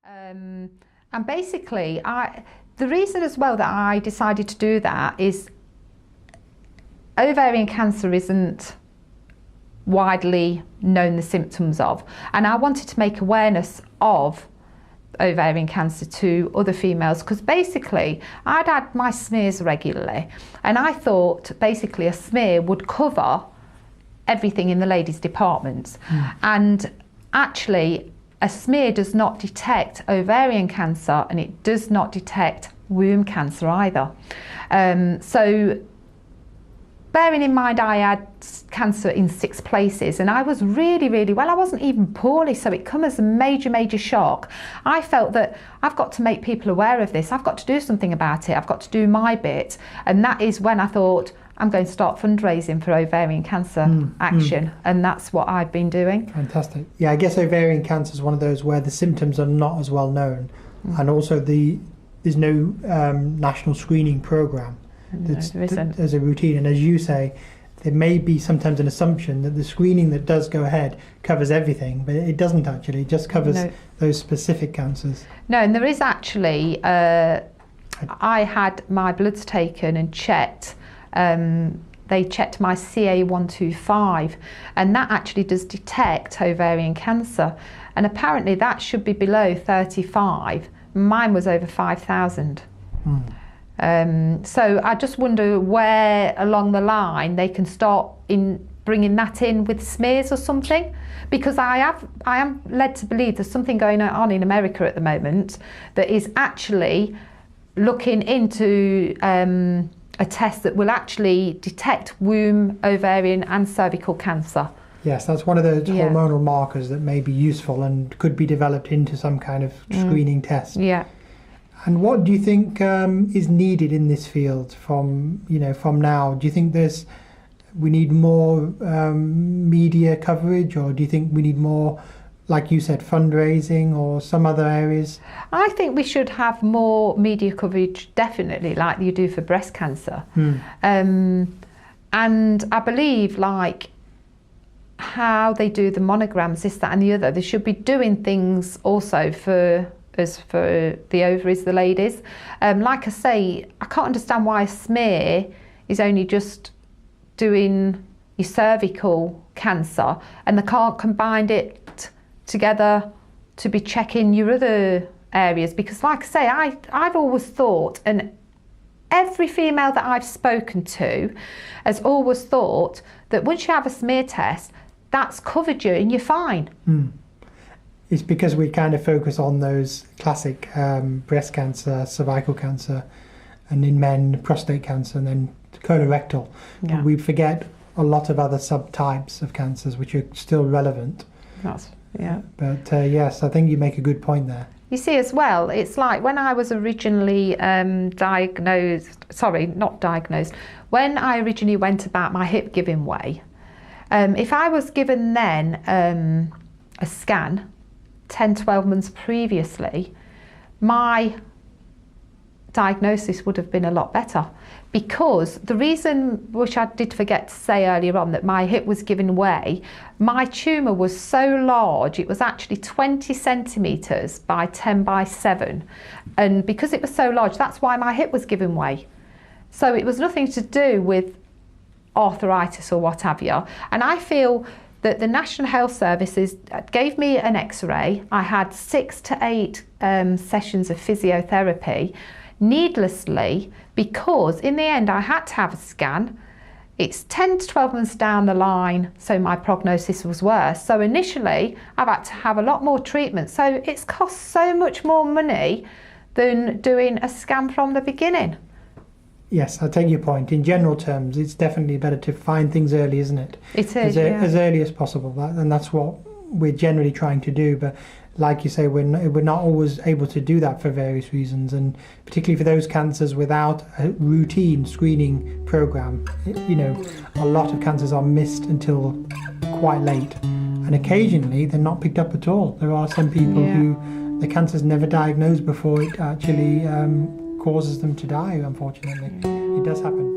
And basically, the reason as well that I decided to do that is ovarian cancer isn't widely known the symptoms of, and I wanted to make awareness of ovarian cancer to other females, because basically I'd had my smears regularly and I thought basically a smear would cover everything in the ladies' departments. And actually a smear does not detect ovarian cancer, and it does not detect womb cancer either. So bearing in mind I had cancer in 6 places and I was really, really well. I wasn't even poorly, so it come as a major, major shock. I felt that I've got to make people aware of this. I've got to do something about it. I've got to do my bit. And that is when I thought, I'm going to start fundraising for ovarian cancer action. And that's what I've been doing. Fantastic. Yeah, I guess ovarian cancer is one of those where the symptoms are not as well known. And also there's no national screening program. There's a routine, and as you say, there may be sometimes an assumption that the screening that does go ahead covers everything, but it doesn't actually. It just covers those specific cancers. No, and there is actually, I had my bloods taken and checked. They checked my CA125, and that actually does detect ovarian cancer, and apparently that should be below 35. Mine was over 5,000. So I just wonder where along the line they can start in bringing that in with smears or something, because I am led to believe there's something going on in America at the moment that is actually looking into a test that will actually detect womb, ovarian and cervical cancer. Yes, that's one of those hormonal markers that may be useful and could be developed into some kind of screening test. Yeah. And what do you think is needed in this field from now? Do you think we need more media coverage, or do you think we need more, like you said, fundraising or some other areas? I think we should have more media coverage, definitely, like you do for breast cancer. And I believe, like how they do the monograms, this, that and the other, they should be doing things also for the ovaries, the ladies. Like I say, I can't understand why a smear is only just doing your cervical cancer and they can't combine it together to be checking your other areas, because like I say, I've always thought, and every female that I've spoken to has always thought, that once you have a smear test, that's covered you and you're fine. It's because we kind of focus on those classic breast cancer, cervical cancer, and in men, prostate cancer, and then colorectal. Yeah. We forget a lot of other subtypes of cancers which are still relevant. But yes, I think you make a good point there. You see as well, it's like when I was originally when I originally went about my hip giving way, if I was given then a scan 10-12 months previously, my diagnosis would have been a lot better, because the reason, which I did forget to say earlier on, that my hip was giving way, my tumour was so large, it was actually 20 centimetres by 10 by 7, and because it was so large, that's why my hip was giving way. So it was nothing to do with arthritis or what have you. And I feel that the National Health Services gave me an X-ray. I had 6 to 8 sessions of physiotherapy needlessly, because in the end I had to have a scan. It's 10 to 12 months down the line, so my prognosis was worse. So initially I've had to have a lot more treatment, so it's cost so much more money than doing a scan from the beginning. Yes, I take your point. In general terms, it's definitely better to find things early, isn't it? It is, as early as possible, and that's what we're generally trying to do. But like you say, we're not always able to do that for various reasons, and particularly for those cancers without a routine screening program. A lot of cancers are missed until quite late, and occasionally they're not picked up at all. There are some people who the cancer's never diagnosed before it actually causes them to die, unfortunately. It does happen.